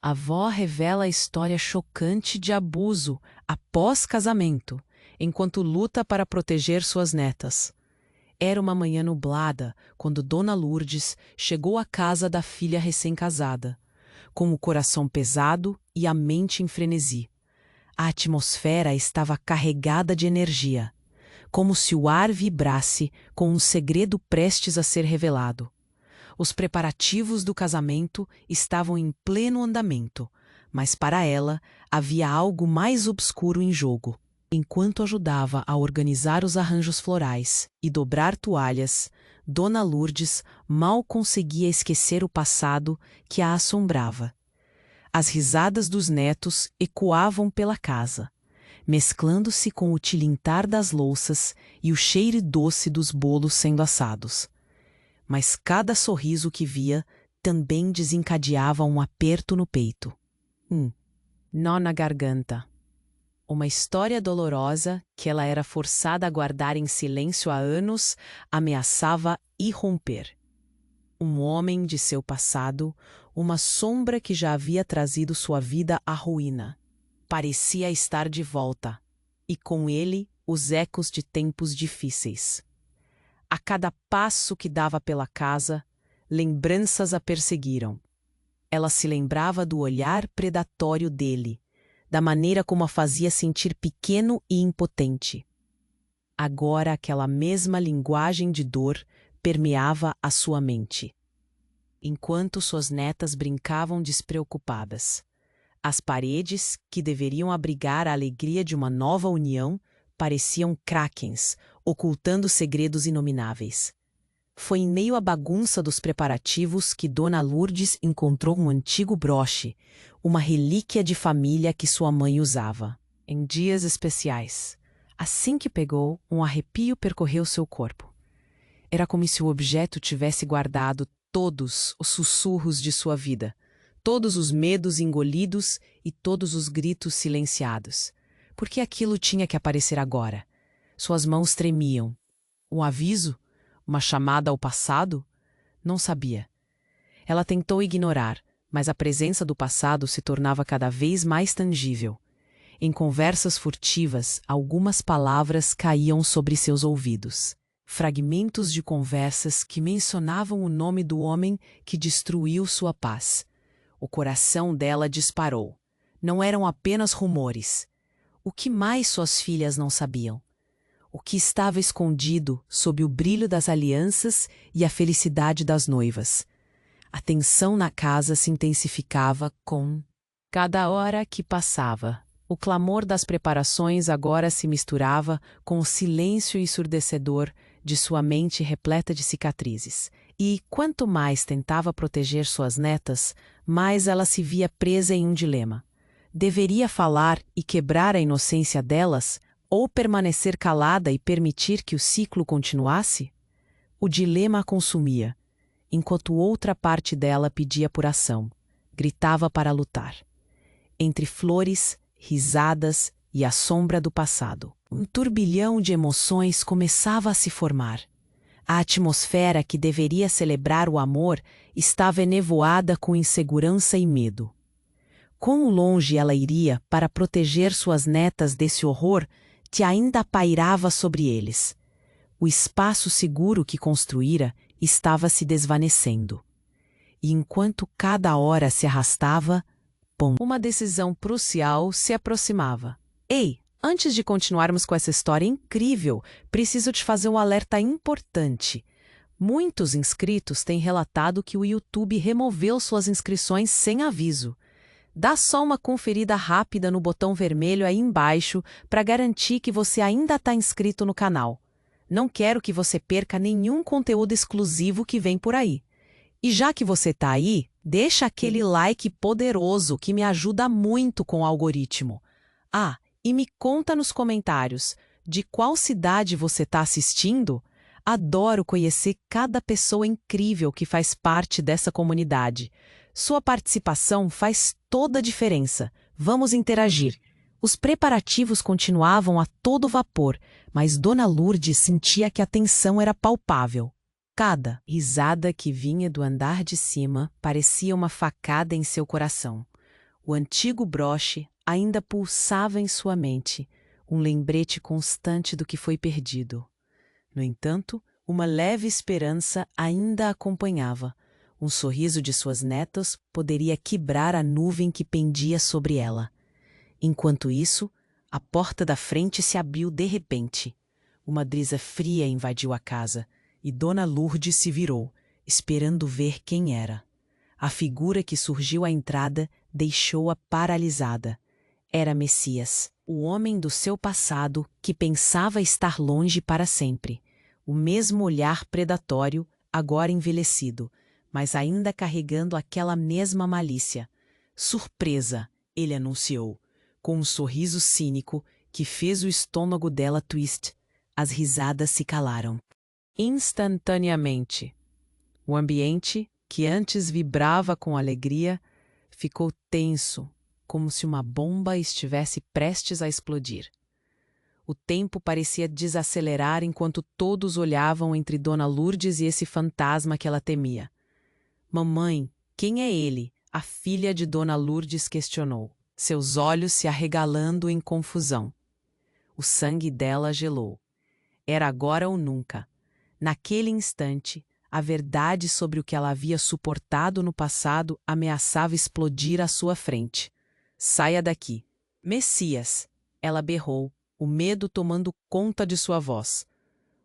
A avó revela a história chocante de abuso após casamento, enquanto luta para proteger suas netas. Era uma manhã nublada quando Dona Lourdes chegou à casa da filha recém-casada, com o coração pesado e a mente em frenesi. A atmosfera estava carregada de energia, como se o ar vibrasse com um segredo prestes a ser revelado. Os preparativos do casamento estavam em pleno andamento, mas para ela havia algo mais obscuro em jogo. Enquanto ajudava a organizar os arranjos florais e dobrar toalhas, Dona Lourdes mal conseguia esquecer o passado que a assombrava. As risadas dos netos ecoavam pela casa, mesclando-se com o tilintar das louças e o cheiro doce dos bolos sendo assados. Mas cada sorriso que via também desencadeava um aperto no peito. Nó na garganta. Uma história dolorosa que ela era forçada a guardar em silêncio há anos ameaçava irromper. Um homem de seu passado, uma sombra que já havia trazido sua vida à ruína. Parecia estar de volta, e com ele os ecos de tempos difíceis. A cada passo que dava pela casa, lembranças a perseguiram. Ela se lembrava do olhar predatório dele, da maneira como a fazia sentir pequeno e impotente. Agora aquela mesma linguagem de dor permeava a sua mente. Enquanto suas netas brincavam despreocupadas, as paredes, que deveriam abrigar a alegria de uma nova união, pareciam krakens, ocultando segredos inomináveis. Foi em meio à bagunça dos preparativos que Dona Lourdes encontrou um antigo broche, uma relíquia de família que sua mãe usava. Em dias especiais, assim que pegou, um arrepio percorreu seu corpo. Era como se o objeto tivesse guardado todos os sussurros de sua vida, todos os medos engolidos e todos os gritos silenciados. Por que aquilo tinha que aparecer agora? Suas mãos tremiam. Um aviso? Uma chamada ao passado? Não sabia. Ela tentou ignorar, mas a presença do passado se tornava cada vez mais tangível. Em conversas furtivas, algumas palavras caíam sobre seus ouvidos. Fragmentos de conversas que mencionavam o nome do homem que destruiu sua paz. O coração dela disparou. Não eram apenas rumores. O que mais suas filhas não sabiam? O que estava escondido sob o brilho das alianças e a felicidade das noivas? A tensão na casa se intensificava com cada hora que passava. O clamor das preparações agora se misturava com o silêncio ensurdecedor de sua mente repleta de cicatrizes. E, quanto mais tentava proteger suas netas, mais ela se via presa em um dilema. Deveria falar e quebrar a inocência delas, ou permanecer calada e permitir que o ciclo continuasse? O dilema a consumia, enquanto outra parte dela pedia por ação, gritava para lutar. Entre flores, risadas e a sombra do passado, um turbilhão de emoções começava a se formar. A atmosfera que deveria celebrar o amor estava enevoada com insegurança e medo. Quão longe ela iria para proteger suas netas desse horror que ainda pairava sobre eles? O espaço seguro que construíra estava se desvanecendo. E enquanto cada hora se arrastava, uma decisão crucial se aproximava. Ei, antes de continuarmos com essa história incrível, preciso te fazer um alerta importante. Muitos inscritos têm relatado que o YouTube removeu suas inscrições sem aviso. Dá só uma conferida rápida no botão vermelho aí embaixo para garantir que você ainda está inscrito no canal. Não quero que você perca nenhum conteúdo exclusivo que vem por aí. E já que você está aí, deixa aquele like poderoso que me ajuda muito com o algoritmo. Ah, e me conta nos comentários de qual cidade você está assistindo. Adoro conhecer cada pessoa incrível que faz parte dessa comunidade. Sua participação faz toda a diferença. Vamos interagir. Os preparativos continuavam a todo vapor, mas Dona Lourdes sentia que a tensão era palpável. Cada risada que vinha do andar de cima parecia uma facada em seu coração. O antigo broche ainda pulsava em sua mente, um lembrete constante do que foi perdido. No entanto, uma leve esperança ainda a acompanhava. Um sorriso de suas netas poderia quebrar a nuvem que pendia sobre ela. Enquanto isso, a porta da frente se abriu de repente. Uma brisa fria invadiu a casa e Dona Lourdes se virou, esperando ver quem era. A figura que surgiu à entrada deixou-a paralisada. Era Messias, o homem do seu passado que pensava estar longe para sempre. O mesmo olhar predatório, agora envelhecido, mas ainda carregando aquela mesma malícia. Surpresa, ele anunciou, com um sorriso cínico que fez o estômago dela twist. As risadas se calaram. Instantaneamente, o ambiente, que antes vibrava com alegria, ficou tenso, como se uma bomba estivesse prestes a explodir. O tempo parecia desacelerar enquanto todos olhavam entre Dona Lourdes e esse fantasma que ela temia. Mamãe, quem é ele? A filha de Dona Lourdes questionou, seus olhos se arregalando em confusão. O sangue dela gelou. Era agora ou nunca. Naquele instante, a verdade sobre o que ela havia suportado no passado ameaçava explodir à sua frente. Saia daqui. Messias! Ela berrou, o medo tomando conta de sua voz.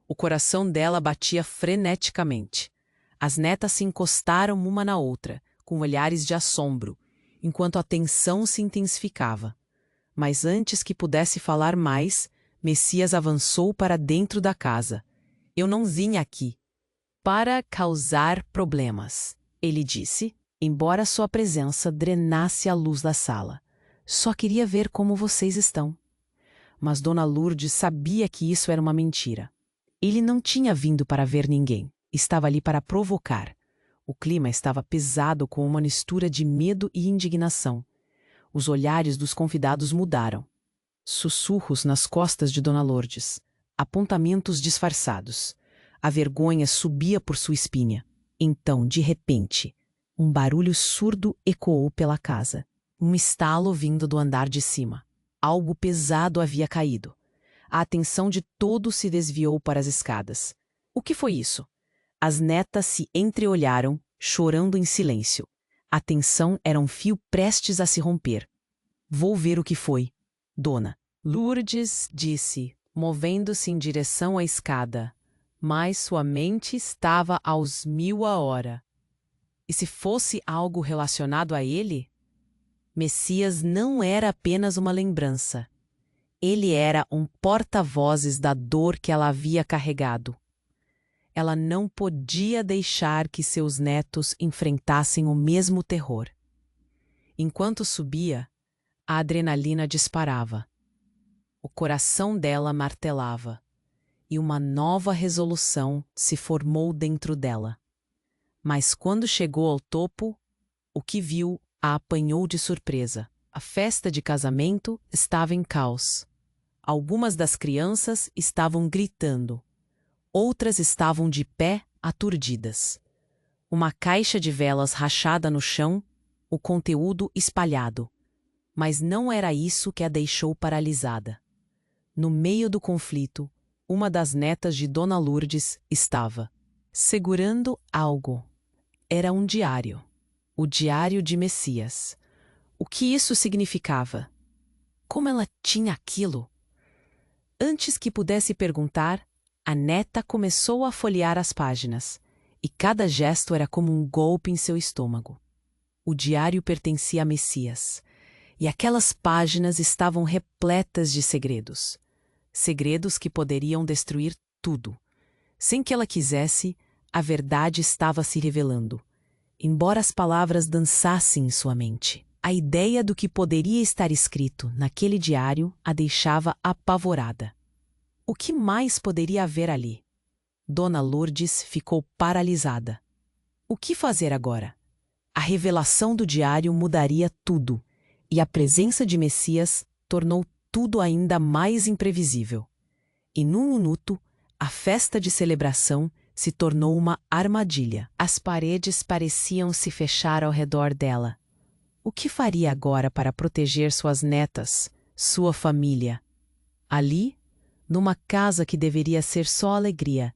O coração dela batia freneticamente. As netas se encostaram uma na outra, com olhares de assombro, enquanto a tensão se intensificava. Mas antes que pudesse falar mais, Messias avançou para dentro da casa. Eu não vim aqui para causar problemas, ele disse, embora sua presença drenasse a luz da sala. Só queria ver como vocês estão. Mas Dona Lourdes sabia que isso era uma mentira. Ele não tinha vindo para ver ninguém. Estava ali para provocar. O clima estava pesado com uma mistura de medo e indignação. Os olhares dos convidados mudaram. Sussurros nas costas de Dona Lourdes. Apontamentos disfarçados. A vergonha subia por sua espinha. Então, de repente, um barulho surdo ecoou pela casa. Um estalo vindo do andar de cima. Algo pesado havia caído. A atenção de todos se desviou para as escadas. O que foi isso? As netas se entreolharam, chorando em silêncio. A tensão era um fio prestes a se romper. Vou ver o que foi. Dona Lourdes disse, movendo-se em direção à escada. Mas sua mente estava aos 1000 a hora. E se fosse algo relacionado a ele? Messias não era apenas uma lembrança. Ele era um porta-vozes da dor que ela havia carregado. Ela não podia deixar que seus netos enfrentassem o mesmo terror. Enquanto subia, a adrenalina disparava. O coração dela martelava. E uma nova resolução se formou dentro dela. Mas quando chegou ao topo, o que viu a apanhou de surpresa. A festa de casamento estava em caos. Algumas das crianças estavam gritando. Outras estavam de pé, aturdidas. Uma caixa de velas rachada no chão, o conteúdo espalhado. Mas não era isso que a deixou paralisada. No meio do conflito, uma das netas de Dona Lourdes estava segurando algo. Era um diário. O diário de Messias. O que isso significava? Como ela tinha aquilo? Antes que pudesse perguntar, a neta começou a folhear as páginas, e cada gesto era como um golpe em seu estômago. O diário pertencia a Messias, e aquelas páginas estavam repletas de segredos. Segredos que poderiam destruir tudo. Sem que ela quisesse, a verdade estava se revelando. Embora as palavras dançassem em sua mente, a ideia do que poderia estar escrito naquele diário a deixava apavorada. O que mais poderia haver ali? Dona Lourdes ficou paralisada. O que fazer agora? A revelação do diário mudaria tudo, e a presença de Messias tornou tudo ainda mais imprevisível. E num minuto, a festa de celebração se tornou uma armadilha. As paredes pareciam se fechar ao redor dela. O que faria agora para proteger suas netas, sua família? Ali, numa casa que deveria ser só alegria,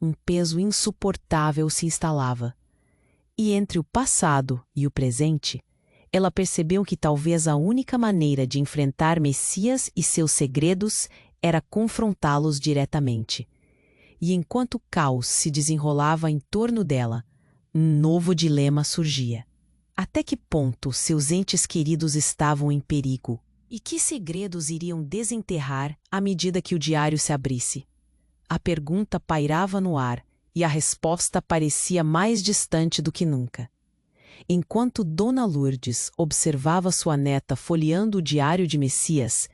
um peso insuportável se instalava. E entre o passado e o presente, ela percebeu que talvez a única maneira de enfrentar Messias e seus segredos era confrontá-los diretamente. E enquanto o caos se desenrolava em torno dela, um novo dilema surgia. Até que ponto seus entes queridos estavam em perigo? E que segredos iriam desenterrar à medida que o diário se abrisse? A pergunta pairava no ar e a resposta parecia mais distante do que nunca. Enquanto Dona Lourdes observava sua neta folheando o diário de Messias,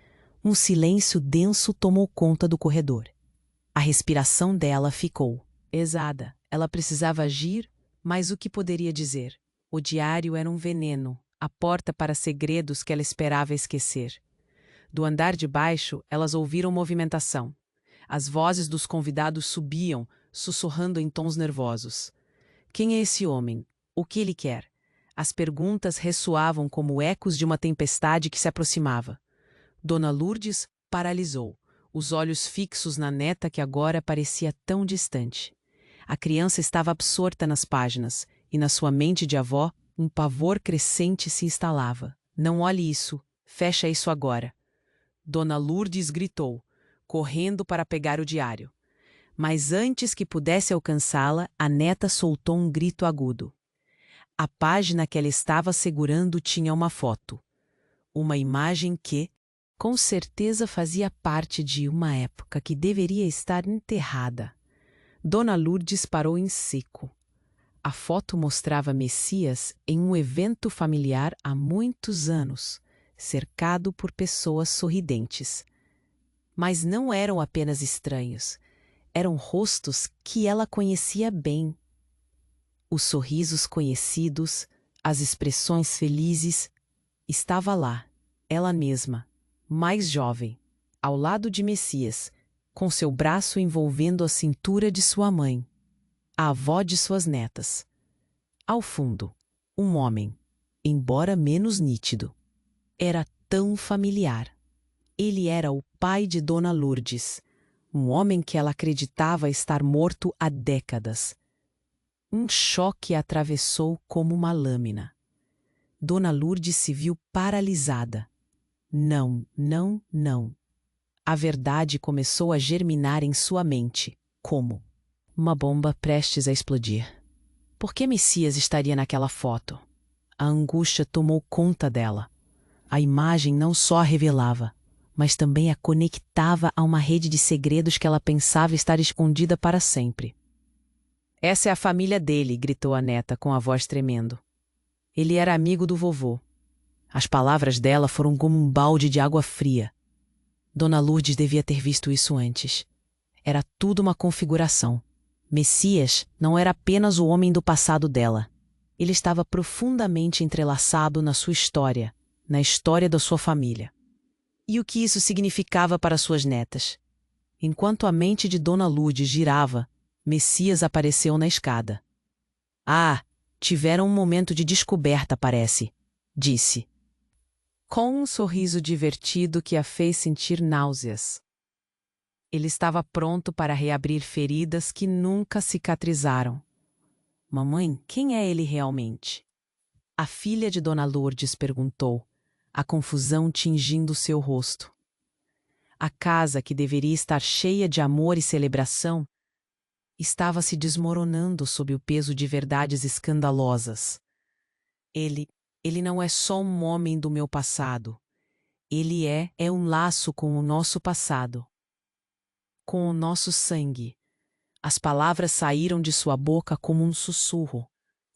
um silêncio denso tomou conta do corredor. A respiração dela ficou pesada. Ela precisava agir, mas o que poderia dizer? O diário era um veneno, a porta para segredos que ela esperava esquecer. Do andar de baixo, elas ouviram movimentação. As vozes dos convidados subiam, sussurrando em tons nervosos. Quem é esse homem? O que ele quer? As perguntas ressoavam como ecos de uma tempestade que se aproximava. Dona Lourdes paralisou, os olhos fixos na neta que agora parecia tão distante. A criança estava absorta nas páginas, e na sua mente de avó, um pavor crescente se instalava. Não olhe isso, fecha isso agora. Dona Lourdes gritou, correndo para pegar o diário. Mas antes que pudesse alcançá-la, a neta soltou um grito agudo. A página que ela estava segurando tinha uma foto. Uma imagem que, com certeza, fazia parte de uma época que deveria estar enterrada. Dona Lourdes parou em seco. A foto mostrava Messias em um evento familiar há muitos anos, cercado por pessoas sorridentes. Mas não eram apenas estranhos, eram rostos que ela conhecia bem. Os sorrisos conhecidos, as expressões felizes, estava lá, ela mesma, mais jovem, ao lado de Messias, com seu braço envolvendo a cintura de sua mãe, a avó de suas netas. Ao fundo, um homem, embora menos nítido. Era tão familiar. Ele era o pai de Dona Lourdes, um homem que ela acreditava estar morto há décadas. Um choque a atravessou como uma lâmina. Dona Lourdes se viu paralisada. Não, não, não. A verdade começou a germinar em sua mente, como uma bomba prestes a explodir. Por que Messias estaria naquela foto? A angústia tomou conta dela. A imagem não só a revelava, mas também a conectava a uma rede de segredos que ela pensava estar escondida para sempre. Essa é a família dele, gritou a neta com a voz tremendo. Ele era amigo do vovô. As palavras dela foram como um balde de água fria. Dona Lourdes devia ter visto isso antes. Era tudo uma configuração. Messias não era apenas o homem do passado dela. Ele estava profundamente entrelaçado na sua história, na história da sua família. E o que isso significava para suas netas? Enquanto a mente de Dona Lourdes girava, Messias apareceu na escada. Ah, tiveram um momento de descoberta, parece, disse, com um sorriso divertido que a fez sentir náuseas. Ele estava pronto para reabrir feridas que nunca cicatrizaram. Mamãe, quem é ele realmente? A filha de Dona Lourdes perguntou, a confusão tingindo seu rosto. A casa, que deveria estar cheia de amor e celebração, estava se desmoronando sob o peso de verdades escandalosas. Ele não é só um homem do meu passado. Ele é um laço com o nosso passado. Com o nosso sangue. As palavras saíram de sua boca como um sussurro,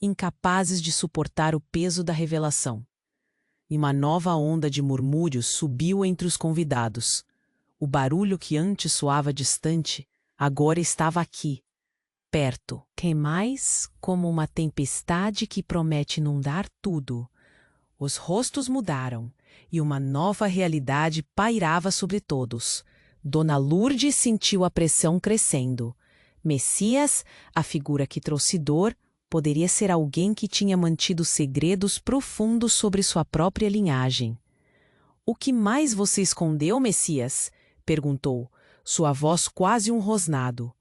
incapazes de suportar o peso da revelação. E uma nova onda de murmúrios subiu entre os convidados. O barulho que antes soava distante, agora estava aqui, perto. Quem mais? Como uma tempestade que promete inundar tudo. Os rostos mudaram, e uma nova realidade pairava sobre todos. Dona Lourdes sentiu a pressão crescendo. Messias, a figura que trouxe dor, poderia ser alguém que tinha mantido segredos profundos sobre sua própria linhagem. "O que mais você escondeu, Messias?" perguntou, sua voz quase um rosnado.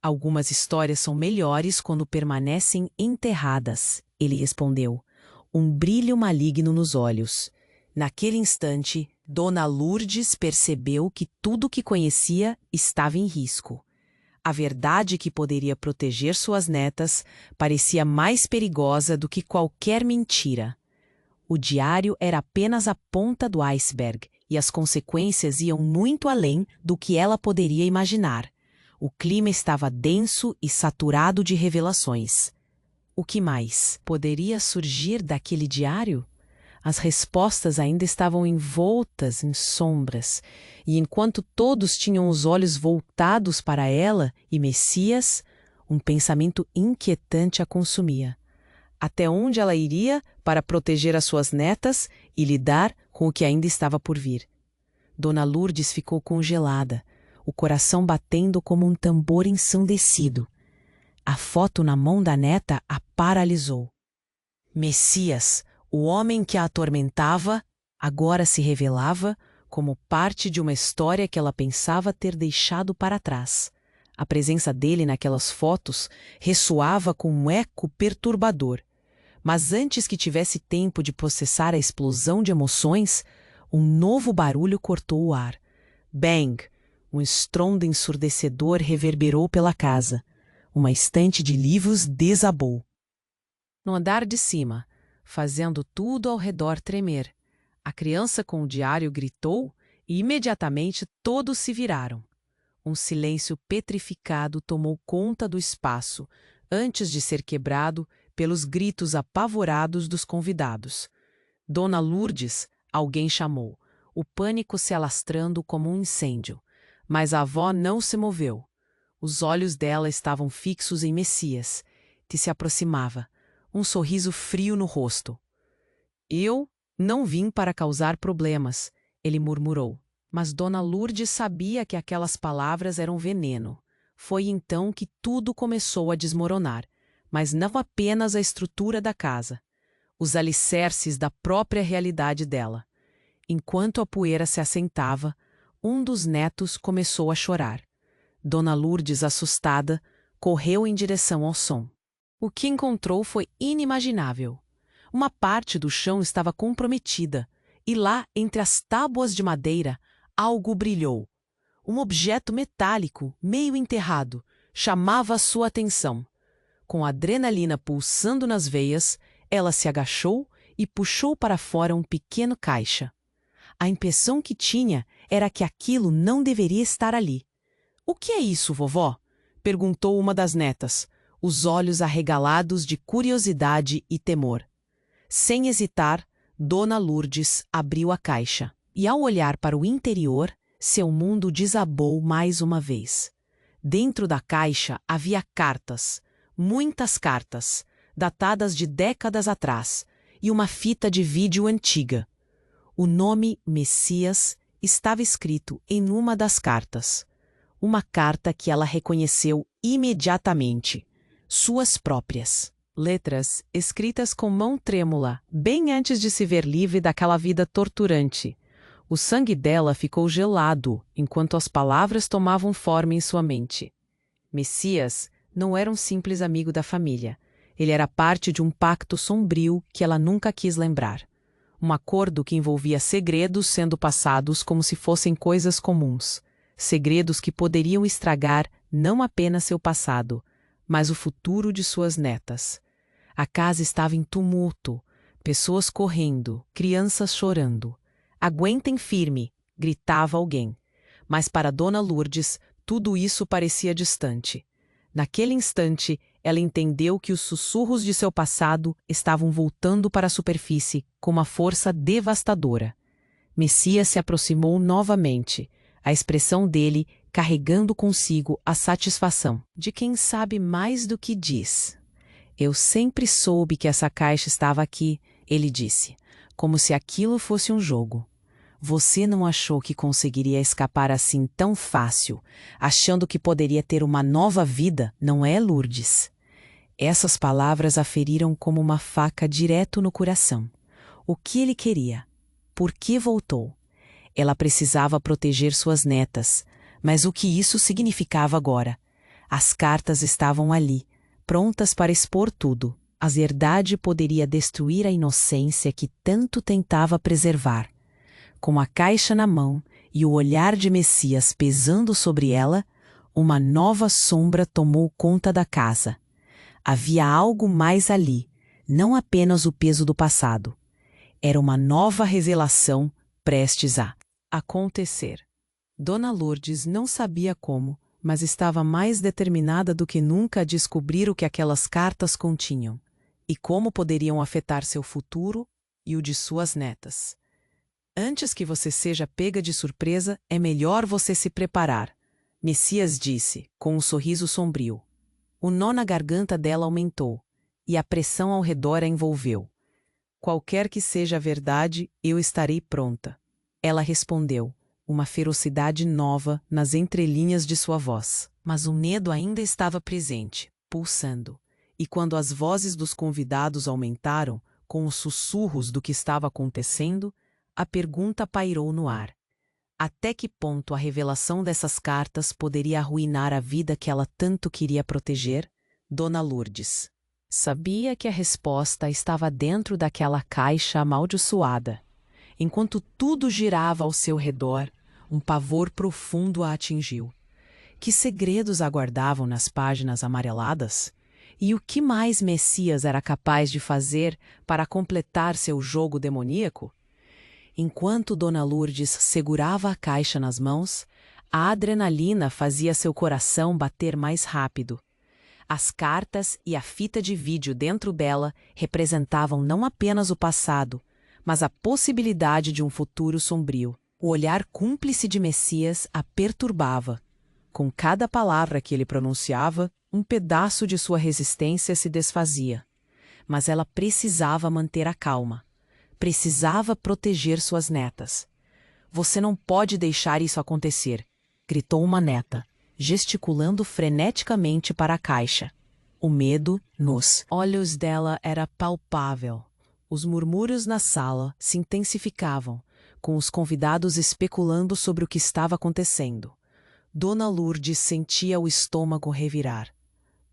"Algumas histórias são melhores quando permanecem enterradas", ele respondeu, um brilho maligno nos olhos. Naquele instante, Dona Lourdes percebeu que tudo o que conhecia estava em risco. A verdade que poderia proteger suas netas parecia mais perigosa do que qualquer mentira. O diário era apenas a ponta do iceberg e as consequências iam muito além do que ela poderia imaginar. O clima estava denso e saturado de revelações. O que mais poderia surgir daquele diário? As respostas ainda estavam envoltas em sombras, e enquanto todos tinham os olhos voltados para ela e Messias, um pensamento inquietante a consumia. Até onde ela iria para proteger as suas netas e lidar com o que ainda estava por vir? Dona Lourdes ficou congelada, o coração batendo como um tambor ensandecido. A foto na mão da neta a paralisou. Messias, o homem que a atormentava, agora se revelava como parte de uma história que ela pensava ter deixado para trás. A presença dele naquelas fotos ressoava com um eco perturbador. Mas antes que tivesse tempo de processar a explosão de emoções, um novo barulho cortou o ar. Bang! Um estrondo ensurdecedor reverberou pela casa. Uma estante de livros desabou. No andar de cima, fazendo tudo ao redor tremer, a criança com o diário gritou e imediatamente todos se viraram. Um silêncio petrificado tomou conta do espaço, antes de ser quebrado pelos gritos apavorados dos convidados. "Dona Lourdes", alguém chamou, o pânico se alastrando como um incêndio. Mas a avó não se moveu. Os olhos dela estavam fixos em Messias, que se aproximava, um sorriso frio no rosto. "Eu não vim para causar problemas", ele murmurou. Mas Dona Lourdes sabia que aquelas palavras eram veneno. Foi então que tudo começou a desmoronar, mas não apenas a estrutura da casa, os alicerces da própria realidade dela. Enquanto a poeira se assentava, um dos netos começou a chorar. Dona Lourdes, assustada, correu em direção ao som. O que encontrou foi inimaginável. Uma parte do chão estava comprometida, e lá, entre as tábuas de madeira, algo brilhou. Um objeto metálico, meio enterrado, chamava a sua atenção. Com a adrenalina pulsando nas veias, ela se agachou e puxou para fora um pequeno caixa. A impressão que tinha era que aquilo não deveria estar ali. "O que é isso, vovó?" perguntou uma das netas, os olhos arregalados de curiosidade e temor. Sem hesitar, Dona Lourdes abriu a caixa, e ao olhar para o interior, seu mundo desabou mais uma vez. Dentro da caixa havia cartas, muitas cartas, datadas de décadas atrás, e uma fita de vídeo antiga. O nome Messias estava escrito em uma das cartas. Uma carta que ela reconheceu imediatamente, suas próprias. Letras escritas com mão trêmula, bem antes de se ver livre daquela vida torturante. O sangue dela ficou gelado enquanto as palavras tomavam forma em sua mente. Messias não era um simples amigo da família. Ele era parte de um pacto sombrio que ela nunca quis lembrar. Um acordo que envolvia segredos sendo passados como se fossem coisas comuns. Segredos que poderiam estragar não apenas seu passado, mas o futuro de suas netas. A casa estava em tumulto, pessoas correndo, crianças chorando. "Aguentem firme", gritava alguém. Mas para Dona Lourdes, tudo isso parecia distante. Naquele instante, ela entendeu que os sussurros de seu passado estavam voltando para a superfície com uma força devastadora. Messias se aproximou novamente, a expressão dele carregando consigo a satisfação de quem sabe mais do que diz. "Eu sempre soube que essa caixa estava aqui", ele disse, como se aquilo fosse um jogo. "Você não achou que conseguiria escapar assim tão fácil, achando que poderia ter uma nova vida, não é, Lourdes?" Essas palavras a feriram como uma faca direto no coração. O que ele queria? Por que voltou? Ela precisava proteger suas netas, mas o que isso significava agora? As cartas estavam ali, prontas para expor tudo. A verdade poderia destruir a inocência que tanto tentava preservar. Com a caixa na mão e o olhar de Messias pesando sobre ela, uma nova sombra tomou conta da casa. Havia algo mais ali, não apenas o peso do passado. Era uma nova revelação prestes a acontecer. Dona Lourdes não sabia como, mas estava mais determinada do que nunca a descobrir o que aquelas cartas continham e como poderiam afetar seu futuro e o de suas netas. Antes que você seja pega de surpresa, é melhor você se preparar, Messias disse, com um sorriso sombrio. O nó na garganta dela aumentou, e a pressão ao redor a envolveu. Qualquer que seja a verdade, eu estarei pronta. Ela respondeu, uma ferocidade nova nas entrelinhas de sua voz. Mas o medo ainda estava presente, pulsando. E quando as vozes dos convidados aumentaram, com os sussurros do que estava acontecendo, a pergunta pairou no ar. Até que ponto a revelação dessas cartas poderia arruinar a vida que ela tanto queria proteger? Dona Lourdes sabia que a resposta estava dentro daquela caixa amaldiçoada. Enquanto tudo girava ao seu redor, um pavor profundo a atingiu. Que segredos aguardavam nas páginas amareladas? E o que mais Messias era capaz de fazer para completar seu jogo demoníaco? Enquanto Dona Lourdes segurava a caixa nas mãos, a adrenalina fazia seu coração bater mais rápido. As cartas e a fita de vídeo dentro dela representavam não apenas o passado, mas a possibilidade de um futuro sombrio. O olhar cúmplice de Messias a perturbava. Com cada palavra que ele pronunciava, um pedaço de sua resistência se desfazia. Mas ela precisava manter a calma. Precisava proteger suas netas. Você não pode deixar isso acontecer, gritou uma neta, gesticulando freneticamente para a caixa. O medo nos olhos dela era palpável. Os murmúrios na sala se intensificavam, com os convidados especulando sobre o que estava acontecendo. Dona Lourdes sentia o estômago revirar.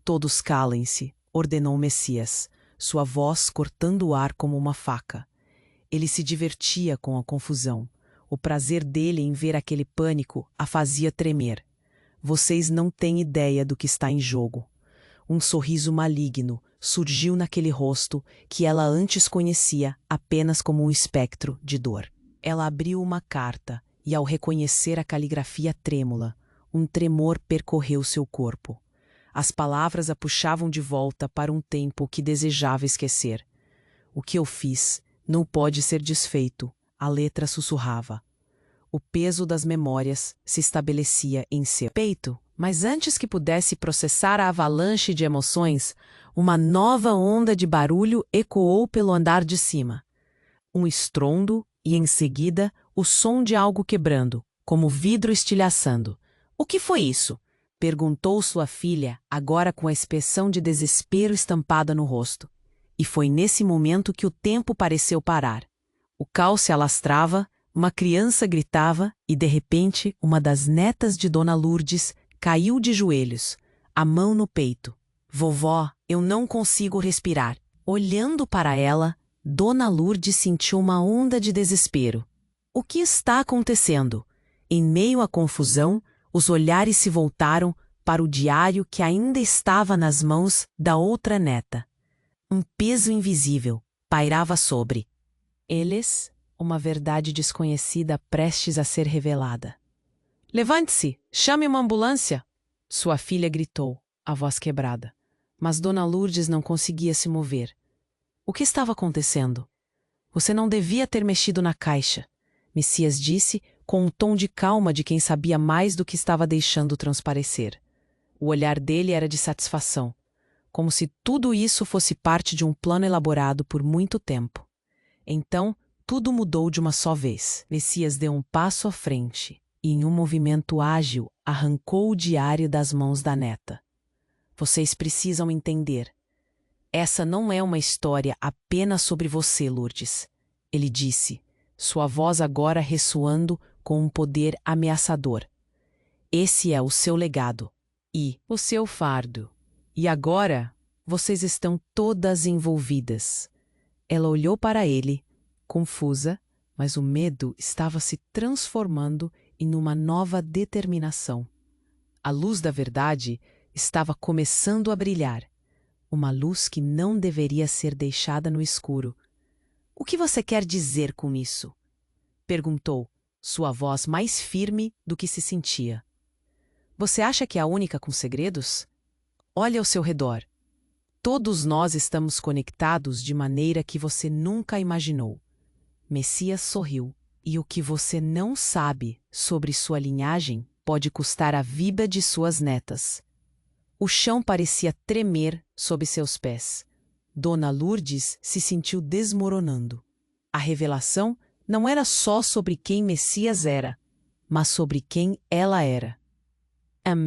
Todos calem-se, ordenou Messias, sua voz cortando o ar como uma faca. Ele se divertia com a confusão. O prazer dele em ver aquele pânico a fazia tremer. Vocês não têm ideia do que está em jogo. Um sorriso maligno surgiu naquele rosto que ela antes conhecia apenas como um espectro de dor. Ela abriu uma carta e, ao reconhecer a caligrafia trêmula, um tremor percorreu seu corpo. As palavras a puxavam de volta para um tempo que desejava esquecer. O que eu fiz não pode ser desfeito, a letra sussurrava. O peso das memórias se estabelecia em seu peito, mas antes que pudesse processar a avalanche de emoções, uma nova onda de barulho ecoou pelo andar de cima. Um estrondo e, em seguida, o som de algo quebrando, como vidro estilhaçando. — O que foi isso? Perguntou sua filha, agora com a expressão de desespero estampada no rosto. E foi nesse momento que o tempo pareceu parar. O caos se alastrava, uma criança gritava e, de repente, uma das netas de Dona Lourdes caiu de joelhos, a mão no peito. — Vovó, eu não consigo respirar. Olhando para ela, Dona Lourdes sentiu uma onda de desespero. O que está acontecendo? Em meio à confusão, os olhares se voltaram para o diário que ainda estava nas mãos da outra neta. Um peso invisível pairava sobre eles, uma verdade desconhecida prestes a ser revelada. — Levante-se! Chame uma ambulância! Sua filha gritou, a voz quebrada. Mas Dona Lourdes não conseguia se mover. O que estava acontecendo? Você não devia ter mexido na caixa, Messias disse, com um tom de calma de quem sabia mais do que estava deixando transparecer. O olhar dele era de satisfação, como se tudo isso fosse parte de um plano elaborado por muito tempo. Então, tudo mudou de uma só vez. Messias deu um passo à frente e, em um movimento ágil, arrancou o diário das mãos da neta. Vocês precisam entender. Essa não é uma história apenas sobre você, Lourdes, ele disse, sua voz agora ressoando com um poder ameaçador. Esse é o seu legado e o seu fardo. E agora, vocês estão todas envolvidas. Ela olhou para ele, confusa, mas o medo estava se transformando em uma nova determinação. A luz da verdade estava começando a brilhar, uma luz que não deveria ser deixada no escuro. O que você quer dizer com isso? Perguntou, sua voz mais firme do que se sentia. Você acha que é a única com segredos? Olhe ao seu redor. Todos nós estamos conectados de maneira que você nunca imaginou. Messias sorriu. E o que você não sabe sobre sua linhagem pode custar a vida de suas netas. O chão parecia tremer sob seus pés. Dona Lourdes se sentiu desmoronando. A revelação não era só sobre quem Messias era, mas sobre quem ela era.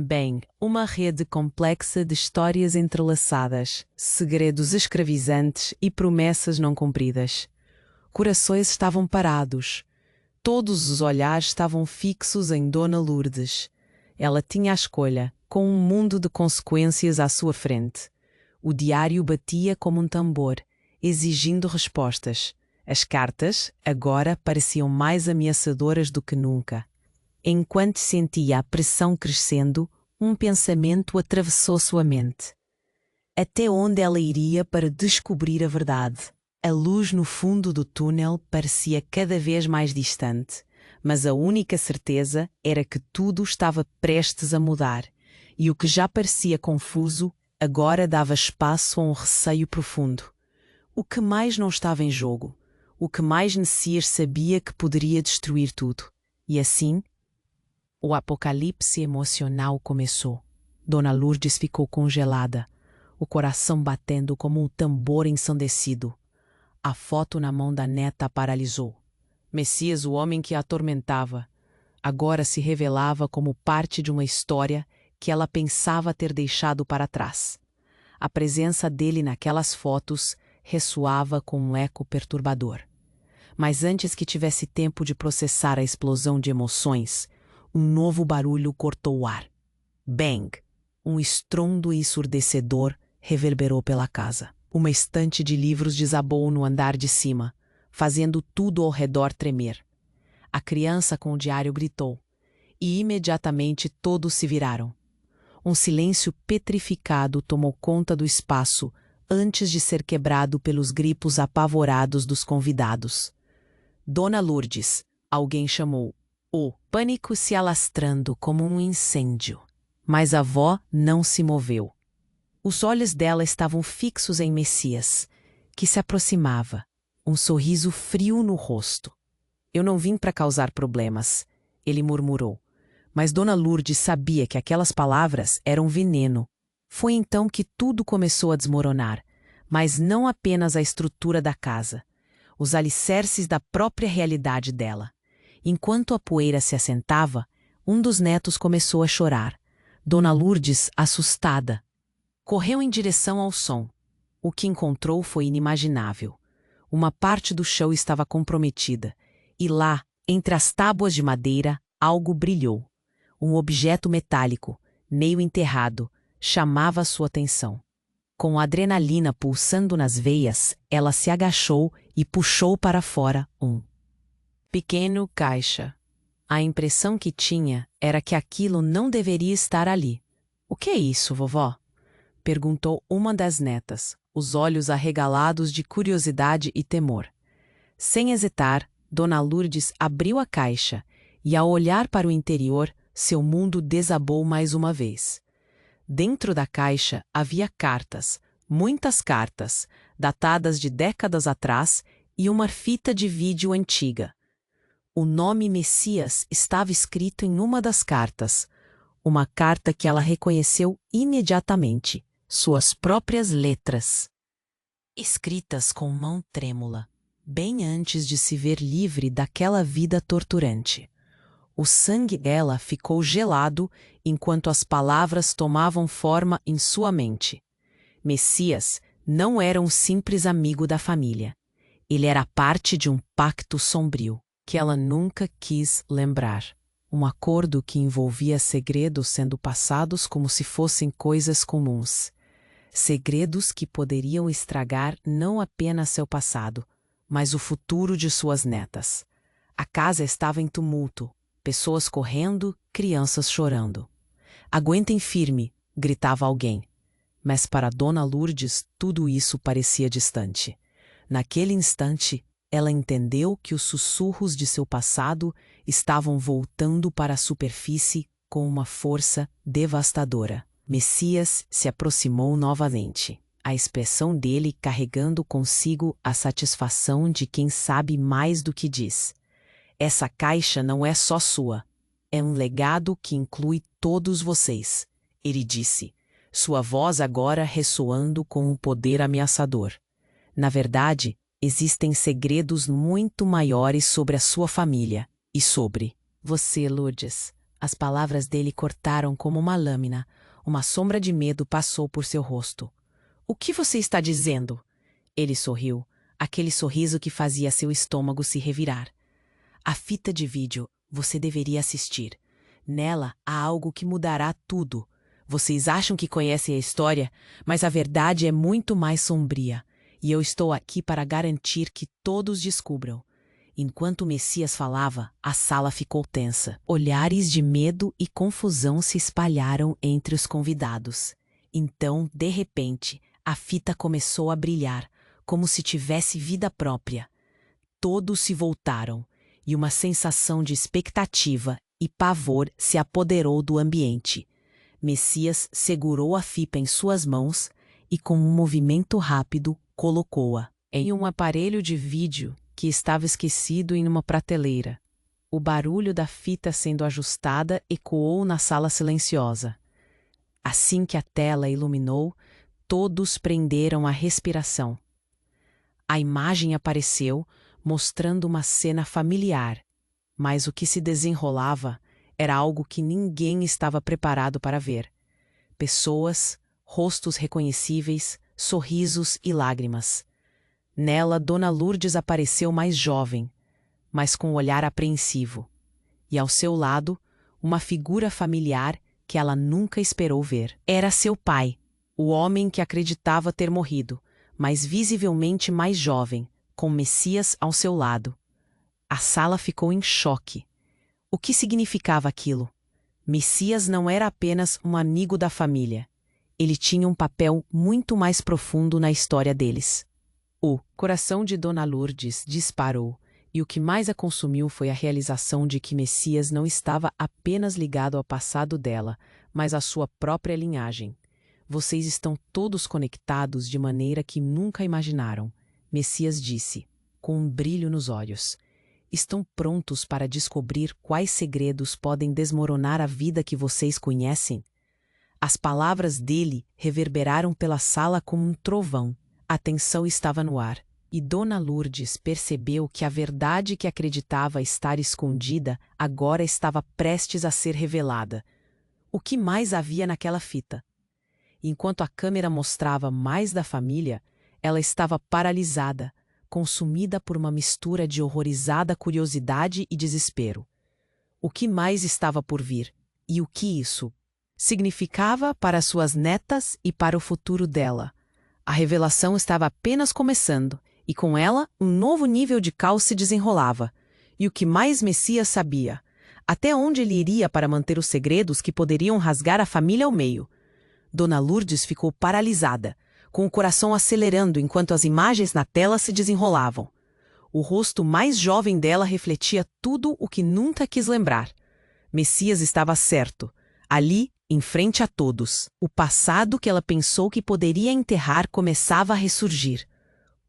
Bem, uma rede complexa de histórias entrelaçadas, segredos escravizantes e promessas não cumpridas. Corações estavam parados. Todos os olhares estavam fixos em Dona Lourdes. Ela tinha a escolha, com um mundo de consequências à sua frente. O diário batia como um tambor, exigindo respostas. As cartas, agora, pareciam mais ameaçadoras do que nunca. Enquanto sentia a pressão crescendo, um pensamento atravessou sua mente. Até onde ela iria para descobrir a verdade? A luz no fundo do túnel parecia cada vez mais distante, mas a única certeza era que tudo estava prestes a mudar, e o que já parecia confuso agora dava espaço a um receio profundo. O que mais não estava em jogo? O que mais Messias sabia que poderia destruir tudo? E assim, o apocalipse emocional começou. Dona Lourdes ficou congelada, o coração batendo como um tambor ensandecido. A foto na mão da neta a paralisou. Messias, o homem que a atormentava, agora se revelava como parte de uma história que ela pensava ter deixado para trás. A presença dele naquelas fotos ressoava com um eco perturbador. Mas antes que tivesse tempo de processar a explosão de emoções, um novo barulho cortou o ar. Bang! Um estrondo ensurdecedor reverberou pela casa. Uma estante de livros desabou no andar de cima, fazendo tudo ao redor tremer. A criança com o diário gritou, e imediatamente todos se viraram. Um silêncio petrificado tomou conta do espaço antes de ser quebrado pelos gritos apavorados dos convidados. Dona Lourdes, alguém chamou. O pânico se alastrando como um incêndio. Mas a avó não se moveu. Os olhos dela estavam fixos em Messias, que se aproximava, um sorriso frio no rosto. Eu não vim para causar problemas, ele murmurou. Mas Dona Lourdes sabia que aquelas palavras eram veneno. Foi então que tudo começou a desmoronar, mas não apenas a estrutura da casa, os alicerces da própria realidade dela. Enquanto a poeira se assentava, um dos netos começou a chorar. Dona Lourdes, assustada, correu em direção ao som. O que encontrou foi inimaginável. Uma parte do chão estava comprometida, e lá, entre as tábuas de madeira, algo brilhou. Um objeto metálico, meio enterrado, chamava sua atenção. Com a adrenalina pulsando nas veias, ela se agachou e puxou para fora um pequeno caixa. A impressão que tinha era que aquilo não deveria estar ali. "O que é isso, vovó?" perguntou uma das netas, os olhos arregalados de curiosidade e temor. Sem hesitar, Dona Lourdes abriu a caixa e, ao olhar para o interior, seu mundo desabou mais uma vez. Dentro da caixa havia cartas, muitas cartas, datadas de décadas atrás, e uma fita de vídeo antiga. O nome Messias estava escrito em uma das cartas, uma carta que ela reconheceu imediatamente, suas próprias letras, escritas com mão trêmula, bem antes de se ver livre daquela vida torturante. O sangue dela ficou gelado enquanto as palavras tomavam forma em sua mente. Messias, Não era um simples amigo da família. Ele era parte de um pacto sombrio que ela nunca quis lembrar. Um acordo que envolvia segredos sendo passados como se fossem coisas comuns. Segredos que poderiam estragar não apenas seu passado, mas o futuro de suas netas. A casa estava em tumulto, pessoas correndo, crianças chorando. "Aguentem firme", gritava alguém. Mas para Dona Lourdes tudo isso parecia distante. Naquele instante, ela entendeu que os sussurros de seu passado estavam voltando para a superfície com uma força devastadora. Messias se aproximou novamente, a expressão dele carregando consigo a satisfação de quem sabe mais do que diz. "Essa caixa não é só sua. É um legado que inclui todos vocês", ele disse, sua voz agora ressoando com um poder ameaçador. "Na verdade, existem segredos muito maiores sobre a sua família e sobre você, Lourdes." As palavras dele cortaram como uma lâmina. Uma sombra de medo passou por seu rosto. "O que você está dizendo?" Ele sorriu, aquele sorriso que fazia seu estômago se revirar. "A fita de vídeo você deveria assistir. Nela há algo que mudará tudo. Vocês acham que conhecem a história, mas a verdade é muito mais sombria. E eu estou aqui para garantir que todos descubram." Enquanto Messias falava, a sala ficou tensa. Olhares de medo e confusão se espalharam entre os convidados. Então, de repente, a fita começou a brilhar, como se tivesse vida própria. Todos se voltaram, e uma sensação de expectativa e pavor se apoderou do ambiente. Messias segurou a fita em suas mãos e, com um movimento rápido, colocou-a em um aparelho de vídeo que estava esquecido em uma prateleira. O barulho da fita sendo ajustada ecoou na sala silenciosa. Assim que a tela iluminou, todos prenderam a respiração. A imagem apareceu, mostrando uma cena familiar, mas o que se desenrolava era algo que ninguém estava preparado para ver. Pessoas, rostos reconhecíveis, sorrisos e lágrimas. Nela, Dona Lourdes apareceu mais jovem, mas com um olhar apreensivo. E ao seu lado, uma figura familiar que ela nunca esperou ver. Era seu pai, o homem que acreditava ter morrido, mas visivelmente mais jovem, com Messias ao seu lado. A sala ficou em choque. O que significava aquilo? Messias não era apenas um amigo da família. Ele tinha um papel muito mais profundo na história deles. O coração de Dona Lourdes disparou, e o que mais a consumiu foi a realização de que Messias não estava apenas ligado ao passado dela, mas à sua própria linhagem. "Vocês estão todos conectados de maneira que nunca imaginaram", Messias disse, com um brilho nos olhos. "Estão prontos para descobrir quais segredos podem desmoronar a vida que vocês conhecem?" As palavras dele reverberaram pela sala como um trovão. A tensão estava no ar, e Dona Lourdes percebeu que a verdade que acreditava estar escondida agora estava prestes a ser revelada. O que mais havia naquela fita? Enquanto a câmera mostrava mais da família, ela estava paralisada, consumida por uma mistura de horrorizada curiosidade e desespero. O que mais estava por vir? E o que isso significava para suas netas e para o futuro dela? A revelação estava apenas começando, e com ela um novo nível de caos se desenrolava. E o que mais Messias sabia? Até onde ele iria para manter os segredos que poderiam rasgar a família ao meio? Dona Lourdes ficou paralisada, com o coração acelerando enquanto as imagens na tela se desenrolavam. O rosto mais jovem dela refletia tudo o que nunca quis lembrar. Messias estava certo. Ali, em frente a todos, o passado que ela pensou que poderia enterrar começava a ressurgir.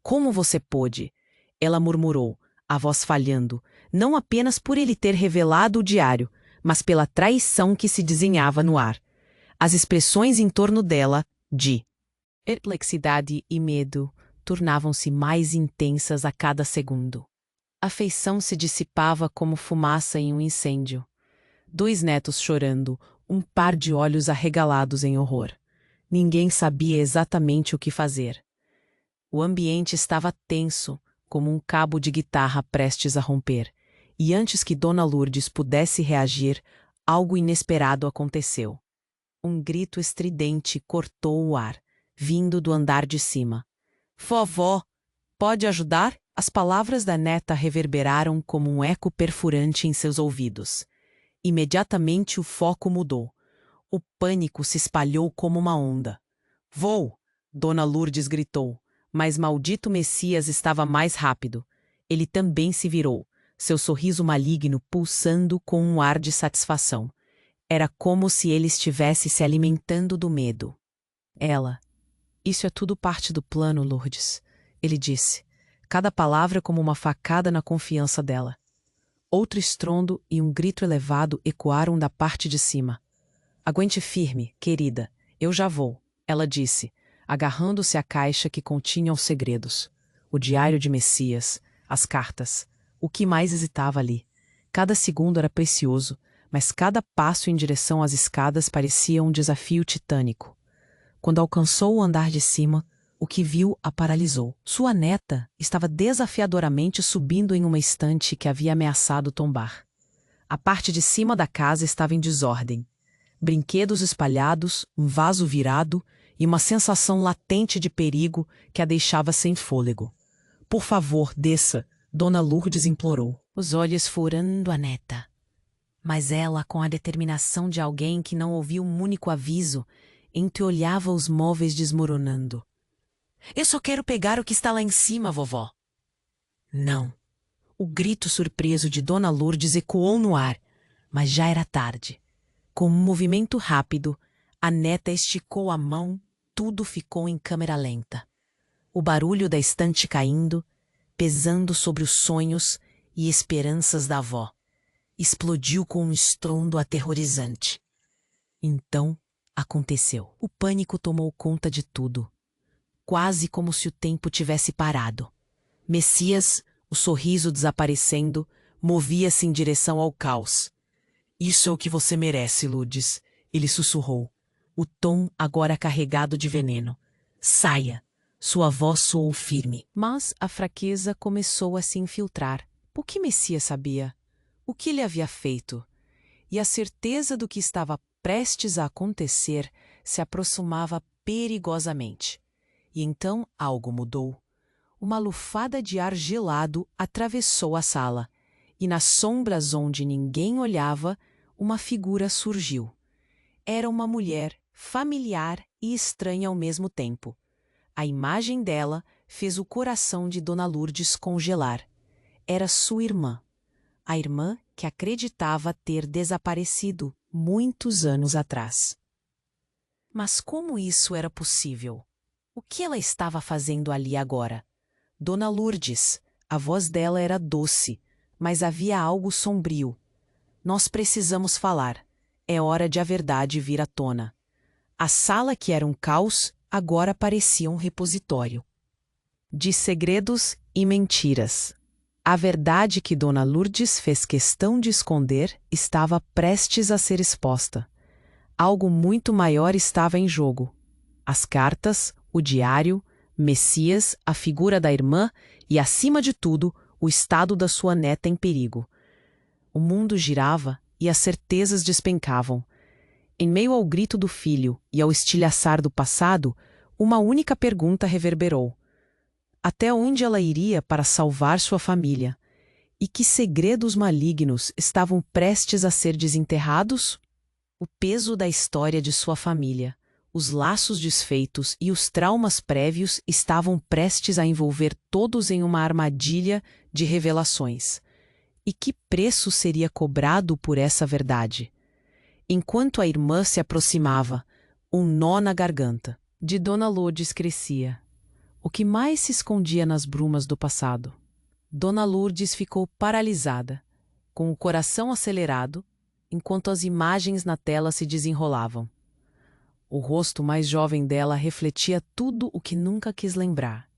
"Como você pôde?" ela murmurou, a voz falhando, não apenas por ele ter revelado o diário, mas pela traição que se desenhava no ar. As expressões em torno dela, de perplexidade e medo, tornavam-se mais intensas a cada segundo. A afeição se dissipava como fumaça em um incêndio. 2 netos chorando, um par de olhos arregalados em horror. Ninguém sabia exatamente o que fazer. O ambiente estava tenso, como um cabo de guitarra prestes a romper, e antes que Dona Lourdes pudesse reagir, algo inesperado aconteceu. Um grito estridente cortou o ar, vindo do andar de cima. Vovó, pode ajudar? As palavras da neta reverberaram como um eco perfurante em seus ouvidos. Imediatamente o foco mudou. O pânico se espalhou como uma onda. Vou! Dona Lourdes gritou, mas maldito Messias estava mais rápido. Ele também se virou, seu sorriso maligno pulsando com um ar de satisfação. Era como se ele estivesse se alimentando do medo. Ela. Isso é tudo parte do plano, Lourdes, ele disse, cada palavra como uma facada na confiança dela. Outro estrondo e um grito elevado ecoaram da parte de cima. Aguente firme, querida, eu já vou, ela disse, agarrando-se à caixa que continha os segredos. O diário de Messias, as cartas. O que mais hesitava ali? Cada segundo era precioso, mas cada passo em direção às escadas parecia um desafio titânico. Quando alcançou o andar de cima, o que viu a paralisou. Sua neta estava desafiadoramente subindo em uma estante que havia ameaçado tombar. A parte de cima da casa estava em desordem. Brinquedos espalhados, um vaso virado e uma sensação latente de perigo que a deixava sem fôlego. Por favor, desça, Dona Lourdes implorou, os olhos furando a neta. Mas ela, com a determinação de alguém que não ouviu um único aviso, entreolhava os móveis desmoronando. Eu só quero pegar o que está lá em cima, vovó. Não. O grito surpreso de Dona Lourdes ecoou no ar, mas já era tarde. Com um movimento rápido, a neta esticou a mão, tudo ficou em câmera lenta. O barulho da estante caindo, pesando sobre os sonhos e esperanças da avó, explodiu com um estrondo aterrorizante. Então, aconteceu. O pânico tomou conta de tudo, quase como se o tempo tivesse parado. Messias, o sorriso desaparecendo, movia-se em direção ao caos. Isso é o que você merece, Lourdes, ele sussurrou, o tom agora carregado de veneno. Saia! Sua voz soou firme. Mas a fraqueza começou a se infiltrar. O que Messias sabia? O que ele havia feito? E a certeza do que estava prestes a acontecer se aproximava perigosamente. E então algo mudou. Uma lufada de ar gelado atravessou a sala, e nas sombras onde ninguém olhava, uma figura surgiu. Era uma mulher, familiar e estranha ao mesmo tempo. A imagem dela fez o coração de Dona Lourdes congelar. Era sua irmã. A irmã que acreditava ter desaparecido muitos anos atrás. Mas como isso era possível? O que ela estava fazendo ali agora? Dona Lourdes, a voz dela era doce, mas havia algo sombrio. Nós precisamos falar. É hora de a verdade vir à tona. A sala que era um caos, agora parecia um repositório de segredos e mentiras. A verdade que Dona Lourdes fez questão de esconder estava prestes a ser exposta. Algo muito maior estava em jogo. As cartas, o diário, Messias, a figura da irmã e, acima de tudo, o estado da sua neta em perigo. O mundo girava e as certezas despencavam. Em meio ao grito do filho e ao estilhaçar do passado, uma única pergunta reverberou. Até onde ela iria para salvar sua família? E que segredos malignos estavam prestes a ser desenterrados? O peso da história de sua família, os laços desfeitos e os traumas prévios estavam prestes a envolver todos em uma armadilha de revelações. E que preço seria cobrado por essa verdade? Enquanto a irmã se aproximava, um nó na garganta de Dona Lourdes crescia. O que mais se escondia nas brumas do passado? Dona Lourdes ficou paralisada, com o coração acelerado, enquanto as imagens na tela se desenrolavam. O rosto mais jovem dela refletia tudo o que nunca quis lembrar.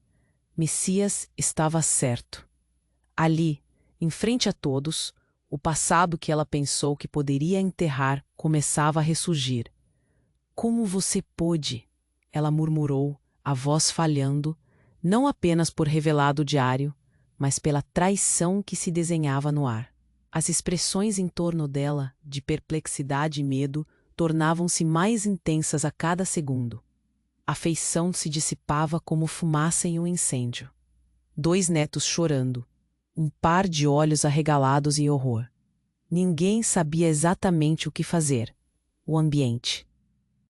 Messias estava certo. Ali, em frente a todos, o passado que ela pensou que poderia enterrar começava a ressurgir. Como você pôde? Ela murmurou, a voz falhando, não apenas por revelado o diário, mas pela traição que se desenhava no ar. As expressões em torno dela, de perplexidade e medo, tornavam-se mais intensas a cada segundo. A afeição se dissipava como fumaça em um incêndio. 2 netos chorando, um par de olhos arregalados e horror. Ninguém sabia exatamente o que fazer. O ambiente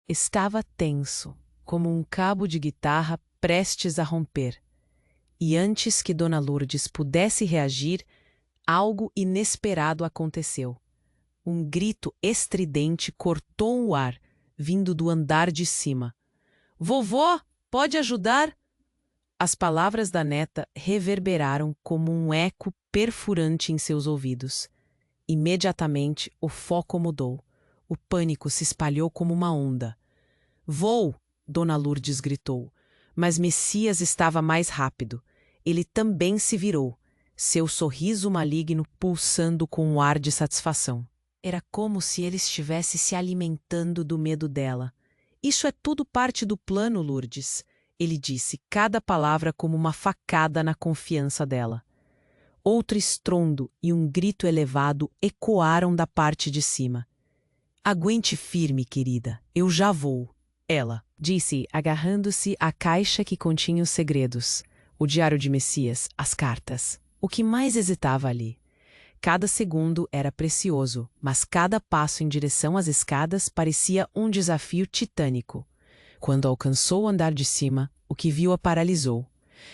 estava tenso, como um cabo de guitarra prestes a romper. E antes que Dona Lourdes pudesse reagir, algo inesperado aconteceu. Um grito estridente cortou o ar, vindo do andar de cima. "Vovó, pode ajudar?" As palavras da neta reverberaram como um eco perfurante em seus ouvidos. Imediatamente, o foco mudou. O pânico se espalhou como uma onda. "Vou!" Dona Lourdes gritou. Mas Messias estava mais rápido. Ele também se virou, seu sorriso maligno pulsando com um ar de satisfação. Era como se ele estivesse se alimentando do medo dela. "Isso é tudo parte do plano, Lourdes", ele disse, cada palavra como uma facada na confiança dela. Outro estrondo e um grito elevado ecoaram da parte de cima. "Aguente firme, querida, eu já vou", ela disse, agarrando-se à caixa que continha os segredos, o diário de Messias, as cartas. O que mais hesitava ali? Cada segundo era precioso, mas cada passo em direção às escadas parecia um desafio titânico. Quando alcançou o andar de cima, o que viu a paralisou.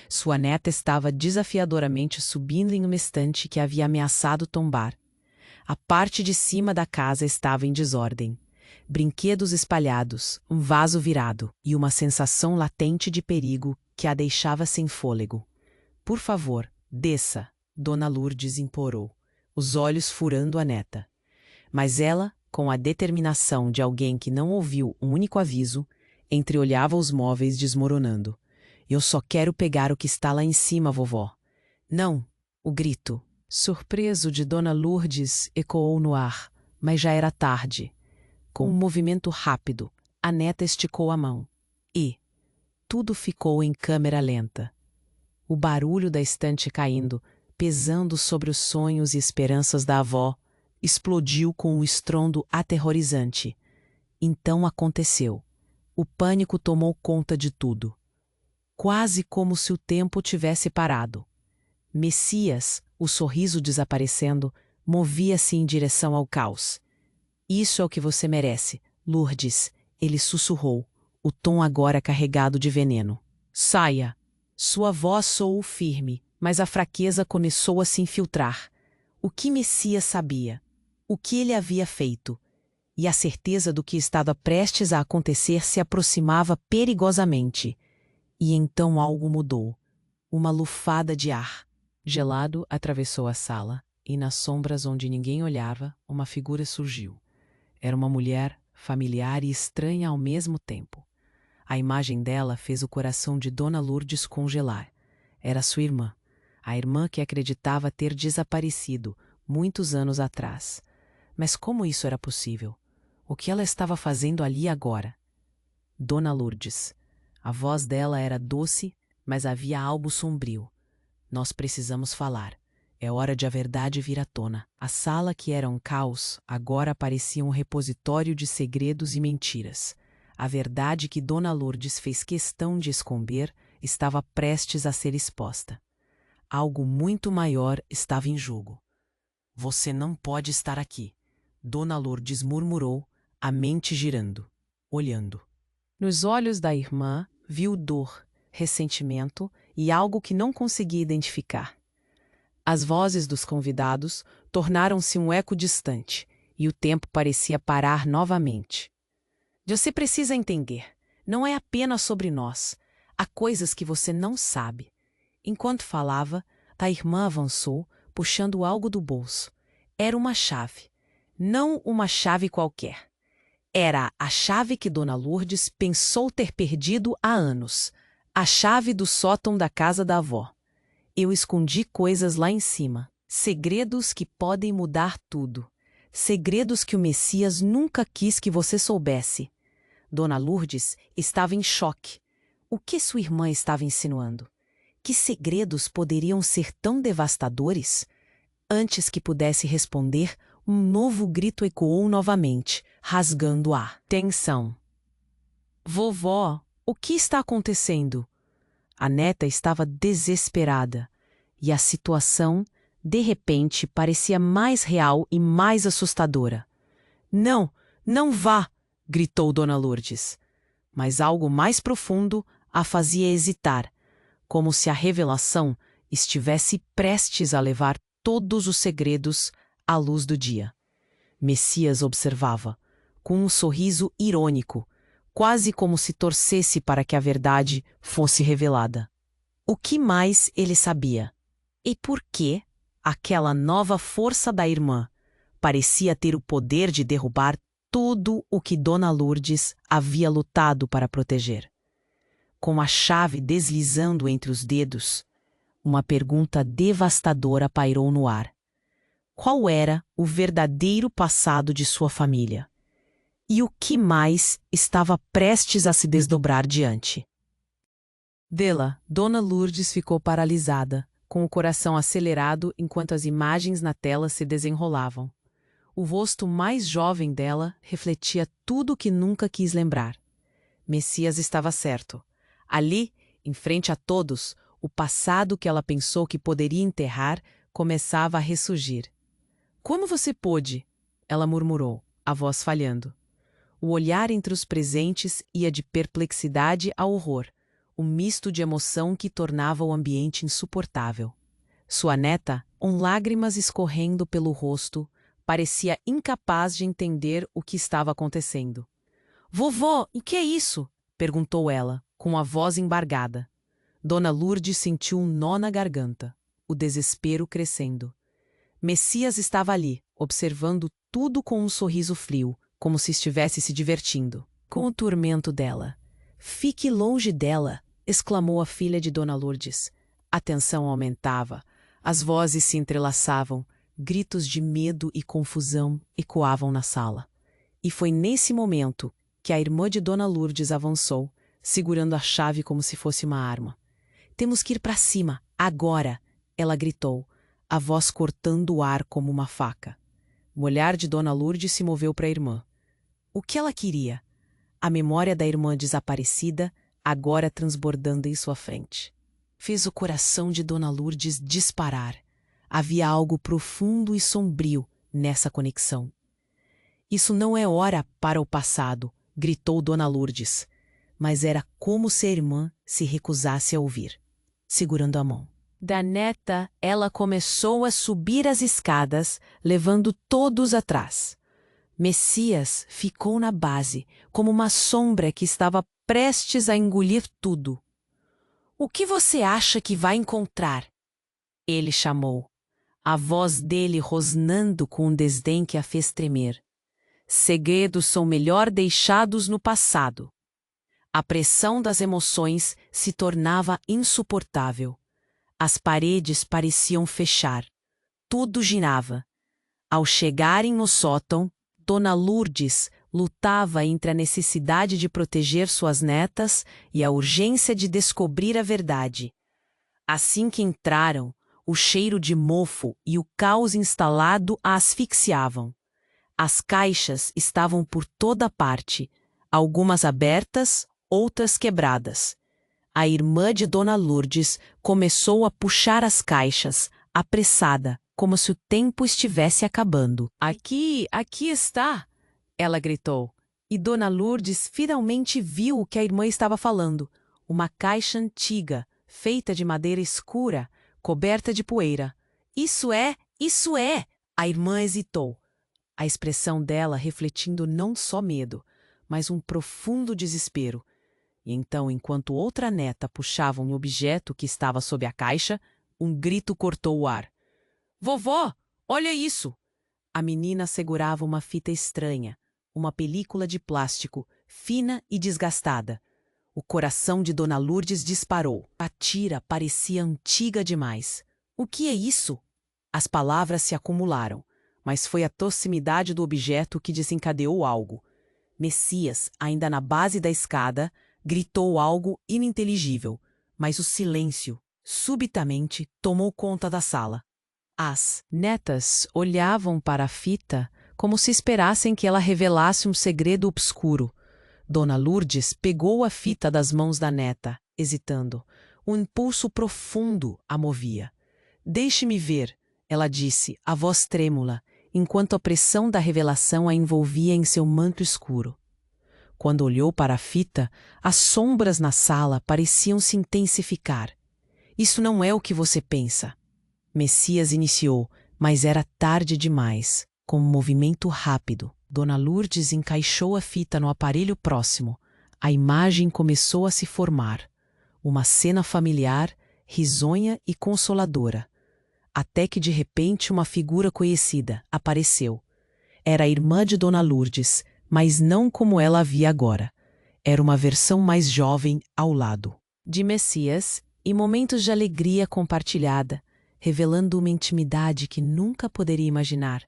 Sua neta estava desafiadoramente subindo em uma estante que havia ameaçado tombar. A parte de cima da casa estava em desordem. Brinquedos espalhados, um vaso virado e uma sensação latente de perigo que a deixava sem fôlego. "Por favor, desça", Dona Lourdes implorou, os olhos furando a neta. Mas ela, com a determinação de alguém que não ouviu um único aviso, entreolhava os móveis desmoronando. "Eu só quero pegar o que está lá em cima, vovó." "Não!" O grito, surpreso de Dona Lourdes, ecoou no ar, mas já era tarde. Com um movimento rápido, a neta esticou a mão. E tudo ficou em câmera lenta. O barulho da estante caindo, pesando sobre os sonhos e esperanças da avó, explodiu com um estrondo aterrorizante. Então aconteceu. O pânico tomou conta de tudo. Quase como se o tempo tivesse parado. Messias, o sorriso desaparecendo, movia-se em direção ao caos. "Isso é o que você merece, Lourdes", ele sussurrou, o tom agora carregado de veneno. "Saia." Sua voz soou firme, mas a fraqueza começou a se infiltrar. O que Messias sabia? O que ele havia feito? E a certeza do que estava prestes a acontecer se aproximava perigosamente. E então algo mudou. Uma lufada de ar gelado atravessou a sala, e nas sombras onde ninguém olhava, uma figura surgiu. Era uma mulher, familiar e estranha ao mesmo tempo. A imagem dela fez o coração de Dona Lourdes congelar. Era sua irmã, a irmã que acreditava ter desaparecido muitos anos atrás. Mas como isso era possível? O que ela estava fazendo ali agora? Dona Lourdes. A voz dela era doce, mas havia algo sombrio. "Nós precisamos falar. É hora de a verdade vir à tona." A sala, que era um caos, agora parecia um repositório de segredos e mentiras. A verdade que Dona Lourdes fez questão de esconder estava prestes a ser exposta. Algo muito maior estava em jogo. "Você não pode estar aqui", Dona Lourdes murmurou, a mente girando, olhando. Nos olhos da irmã, viu dor, ressentimento e algo que não conseguia identificar. As vozes dos convidados tornaram-se um eco distante, e o tempo parecia parar novamente. "Você precisa entender, não é apenas sobre nós. Há coisas que você não sabe." Enquanto falava, a irmã avançou, puxando algo do bolso. Era uma chave. Não uma chave qualquer. Era a chave que Dona Lourdes pensou ter perdido há anos. A chave do sótão da casa da avó. "Eu escondi coisas lá em cima. Segredos que podem mudar tudo. Segredos que o Messias nunca quis que você soubesse." Dona Lourdes estava em choque. O que sua irmã estava insinuando? Que segredos poderiam ser tão devastadores? Antes que pudesse responder, um novo grito ecoou novamente, rasgando a tensão. Vovó, o que está acontecendo? A neta estava desesperada, e a situação, de repente, parecia mais real e mais assustadora. Não, não vá! Gritou Dona Lourdes. Mas algo mais profundo a fazia hesitar, como se a revelação estivesse prestes a levar todos os segredos à luz do dia. Messias observava, com um sorriso irônico, quase como se torcesse para que a verdade fosse revelada. O que mais ele sabia? E por que aquela nova força da irmã parecia ter o poder de derrubar tudo o que Dona Lourdes havia lutado para proteger? Com a chave deslizando entre os dedos, uma pergunta devastadora pairou no ar. Qual era o verdadeiro passado de sua família? E o que mais estava prestes a se desdobrar diante? Dela, Dona Lourdes ficou paralisada, com o coração acelerado enquanto as imagens na tela se desenrolavam. O rosto mais jovem dela refletia tudo o que nunca quis lembrar. Messias estava certo. Ali, em frente a todos, o passado que ela pensou que poderia enterrar começava a ressurgir. Como você pôde? Ela murmurou, a voz falhando. O olhar entre os presentes ia de perplexidade a horror, um misto de emoção que tornava o ambiente insuportável. Sua neta, com lágrimas escorrendo pelo rosto, parecia incapaz de entender o que estava acontecendo. Vovó, o que é isso? Perguntou ela, com a voz embargada. Dona Lourdes sentiu um nó na garganta, o desespero crescendo. Messias estava ali, observando tudo com um sorriso frio, como se estivesse se divertindo, com o tormento dela. Fique longe dela, exclamou a filha de Dona Lourdes. A tensão aumentava, as vozes se entrelaçavam, gritos de medo e confusão ecoavam na sala. E foi nesse momento que a irmã de Dona Lourdes avançou, segurando a chave como se fosse uma arma. Temos que ir para cima, agora! Ela gritou, a voz cortando o ar como uma faca. O olhar de Dona Lourdes se moveu para a irmã. O que ela queria? A memória da irmã desaparecida, agora transbordando em sua frente. Fez o coração de Dona Lourdes disparar. Havia algo profundo e sombrio nessa conexão. Isso não é hora para o passado, gritou Dona Lourdes. Mas era como se a irmã se recusasse a ouvir. Segurando a mão da neta, ela começou a subir as escadas, levando todos atrás. Messias ficou na base, como uma sombra que estava prestes a engolir tudo. O que você acha que vai encontrar? Ele chamou, a voz dele rosnando com um desdém que a fez tremer. Segredos são melhor deixados no passado. A pressão das emoções se tornava insuportável. As paredes pareciam fechar. Tudo girava. Ao chegarem no sótão, Dona Lourdes lutava entre a necessidade de proteger suas netas e a urgência de descobrir a verdade. Assim que entraram, o cheiro de mofo e o caos instalado a asfixiavam. As caixas estavam por toda parte, algumas abertas, outras quebradas. A irmã de Dona Lourdes começou a puxar as caixas, apressada, como se o tempo estivesse acabando. Aqui está! Ela gritou. E Dona Lourdes finalmente viu o que a irmã estava falando. Uma caixa antiga, feita de madeira escura, coberta de poeira. Isso é! A irmã hesitou. A expressão dela refletindo não só medo, mas um profundo desespero. E então, enquanto outra neta puxava um objeto que estava sob a caixa, um grito cortou o ar. Vovó, olha isso! A menina segurava uma fita estranha, uma película de plástico, fina e desgastada. O coração de Dona Lourdes disparou. A tira parecia antiga demais. O que é isso? As palavras se acumularam, mas foi a proximidade do objeto que desencadeou algo. Messias, ainda na base da escada, gritou algo ininteligível, mas o silêncio Subitamente tomou conta da sala. As netas olhavam para a fita como se esperassem que ela revelasse um segredo obscuro. Dona Lourdes pegou a fita das mãos da neta, hesitando. Um impulso profundo a movia. Deixe-me ver, ela disse, a voz trêmula, enquanto a pressão da revelação a envolvia em seu manto escuro. Quando olhou para a fita, as sombras na sala pareciam se intensificar. Isso não é o que você pensa. Messias iniciou, mas era tarde demais. Com um movimento rápido, Dona Lourdes encaixou a fita no aparelho próximo. A imagem começou a se formar. Uma cena familiar, risonha e consoladora. Até que de repente uma figura conhecida apareceu. Era a irmã de Dona Lourdes, mas não como ela a via agora. Era uma versão mais jovem ao lado de Messias e momentos de alegria compartilhada, revelando uma intimidade que nunca poderia imaginar.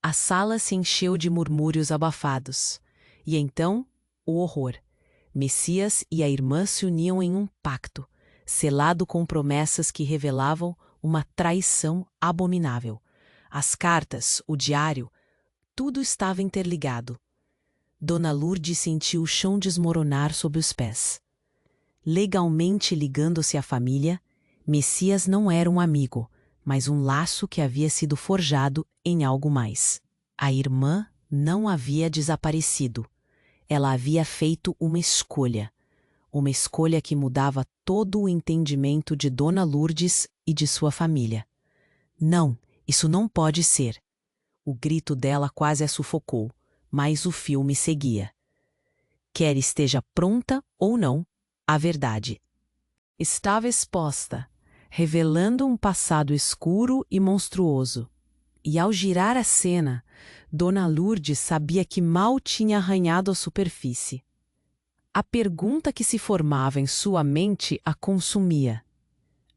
A sala se encheu de murmúrios abafados. E então, o horror. Messias e a irmã se uniam em um pacto, selado com promessas que revelavam uma traição abominável. As cartas, o diário, tudo estava interligado. Dona Lourdes sentiu o chão desmoronar sob os pés. Legalmente ligando-se à família, Messias não era um amigo, mas um laço que havia sido forjado em algo mais. A irmã não havia desaparecido. Ela havia feito uma escolha que mudava todo o entendimento de Dona Lourdes e de sua família. Não, isso não pode ser. O grito dela quase a sufocou, mas o filme seguia. Quer esteja pronta ou não, a verdade estava exposta, revelando um passado escuro e monstruoso. E ao girar a cena, Dona Lourdes sabia que mal tinha arranhado a superfície. A pergunta que se formava em sua mente a consumia.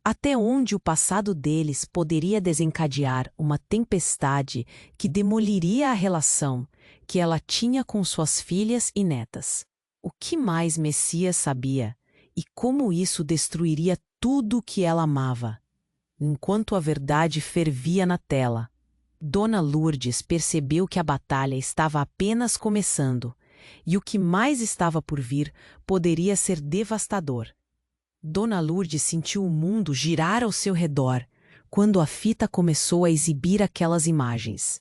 Até onde o passado deles poderia desencadear uma tempestade que demoliria a relação que ela tinha com suas filhas e netas? O que mais Messias sabia e como isso destruiria tudo o que ela amava? Enquanto a verdade fervia na tela, Dona Lourdes percebeu que a batalha estava apenas começando e o que mais estava por vir poderia ser devastador. Dona Lourdes sentiu o mundo girar ao seu redor quando a fita começou a exibir aquelas imagens.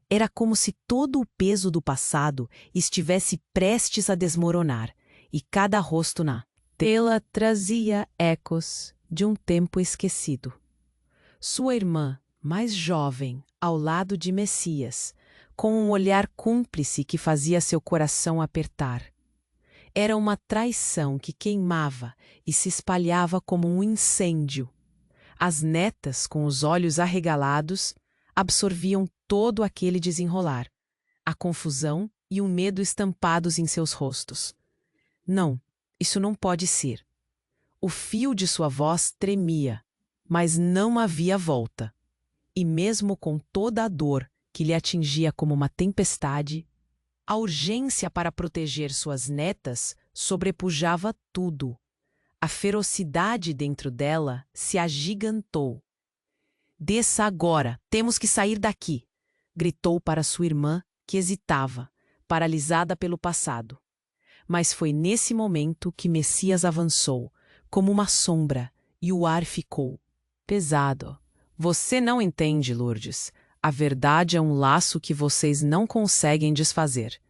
Era como se todo o peso do passado estivesse prestes a desmoronar, e cada rosto na tela trazia ecos de um tempo esquecido. Sua irmã, mais jovem, ao lado de Messias, com um olhar cúmplice que fazia seu coração apertar. Era uma traição que queimava e se espalhava como um incêndio. As netas, com os olhos arregalados, absorviam todo aquele desenrolar, a confusão e o medo estampados em seus rostos. Não, isso não pode ser. O fio de sua voz tremia, mas não havia volta. E mesmo com toda a dor que lhe atingia como uma tempestade, a urgência para proteger suas netas sobrepujava tudo. A ferocidade dentro dela se agigantou. "Desça agora, temos que sair daqui!" gritou para sua irmã, que hesitava, paralisada pelo passado. Mas foi nesse momento que Messias avançou, como uma sombra, e o ar ficou pesado. "Você não entende, Lourdes. A verdade é um laço que vocês não conseguem desfazer."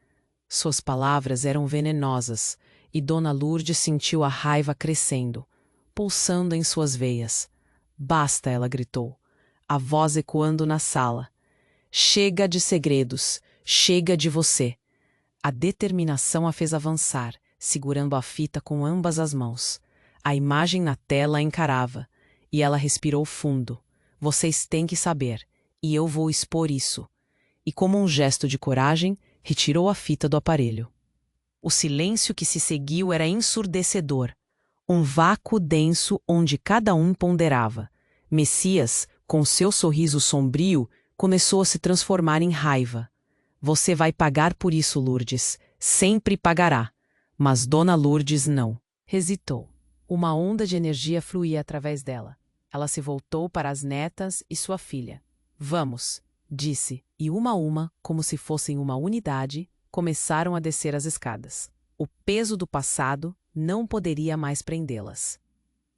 Suas palavras eram venenosas, e Dona Lourdes sentiu a raiva crescendo, pulsando em suas veias. "Basta!" ela gritou, a voz ecoando na sala. "Chega de segredos, chega de você." A determinação a fez avançar, segurando a fita com ambas as mãos. A imagem na tela a encarava, e ela respirou fundo. "Vocês têm que saber, e eu vou expor isso." E como um gesto de coragem, retirou a fita do aparelho. O silêncio que se seguiu era ensurdecedor. Um vácuo denso onde cada um ponderava. Messias, com seu sorriso sombrio, começou a se transformar em raiva. "Você vai pagar por isso, Lourdes. Sempre pagará." Mas Dona Lourdes não hesitou. Uma onda de energia fluía através dela. Ela se voltou para as netas e sua filha. Vamos, disse, e uma a uma, como se fossem uma unidade, começaram a descer as escadas. O peso do passado não poderia mais prendê-las.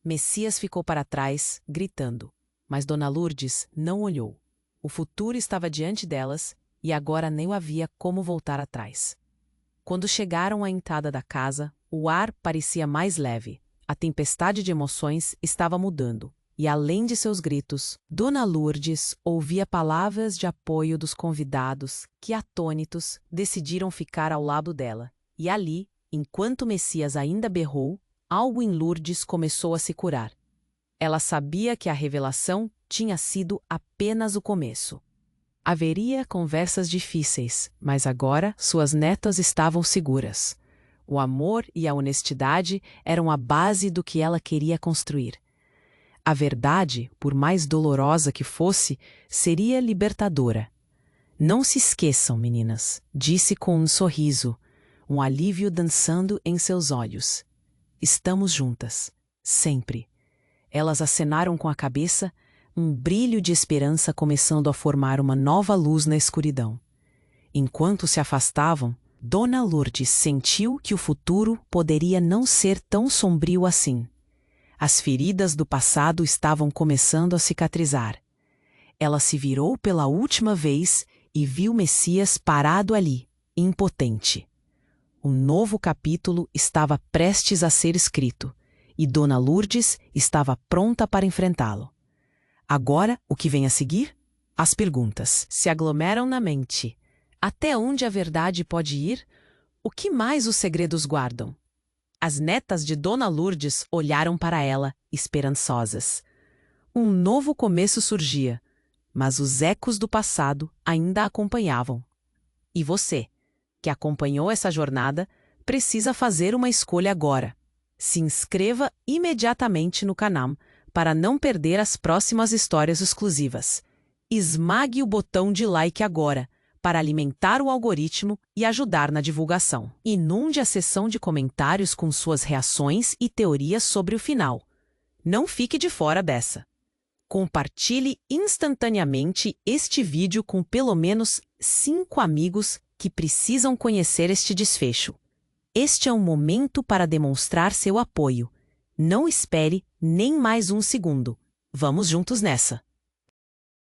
Messias ficou para trás, gritando, mas Dona Lourdes não olhou. O futuro estava diante delas e agora nem havia como voltar atrás. Quando chegaram à entrada da casa, o ar parecia mais leve. A tempestade de emoções estava mudando. E além de seus gritos, Dona Lourdes ouvia palavras de apoio dos convidados que, atônitos, decidiram ficar ao lado dela. E ali, enquanto Messias ainda berrou, algo em Lourdes começou a se curar. Ela sabia que a revelação tinha sido apenas o começo. Haveria conversas difíceis, mas agora suas netas estavam seguras. O amor e a honestidade eram a base do que ela queria construir. A verdade, por mais dolorosa que fosse, seria libertadora. Não se esqueçam, meninas, disse com um sorriso, um alívio dançando em seus olhos. Estamos juntas, sempre. Elas acenaram com a cabeça, um brilho de esperança começando a formar uma nova luz na escuridão. Enquanto se afastavam, Dona Lourdes sentiu que o futuro poderia não ser tão sombrio assim. As feridas do passado estavam começando a cicatrizar. Ela se virou pela última vez e viu Messias parado ali, impotente. Um novo capítulo estava prestes a ser escrito, e Dona Lourdes estava pronta para enfrentá-lo. Agora, o que vem a seguir? As perguntas se aglomeram na mente. Até onde a verdade pode ir? O que mais os segredos guardam? As netas de Dona Lourdes olharam para ela, esperançosas. Um novo começo surgia, mas os ecos do passado ainda a acompanhavam. E você, que acompanhou essa jornada, precisa fazer uma escolha agora. Se inscreva imediatamente no canal para não perder as próximas histórias exclusivas. Esmague o botão de like agora para alimentar o algoritmo e ajudar na divulgação. Inunde a seção de comentários com suas reações e teorias sobre o final. Não fique de fora dessa. Compartilhe instantaneamente este vídeo com pelo menos 5 amigos que precisam conhecer este desfecho. Este é um momento para demonstrar seu apoio. Não espere nem mais um segundo. Vamos juntos nessa!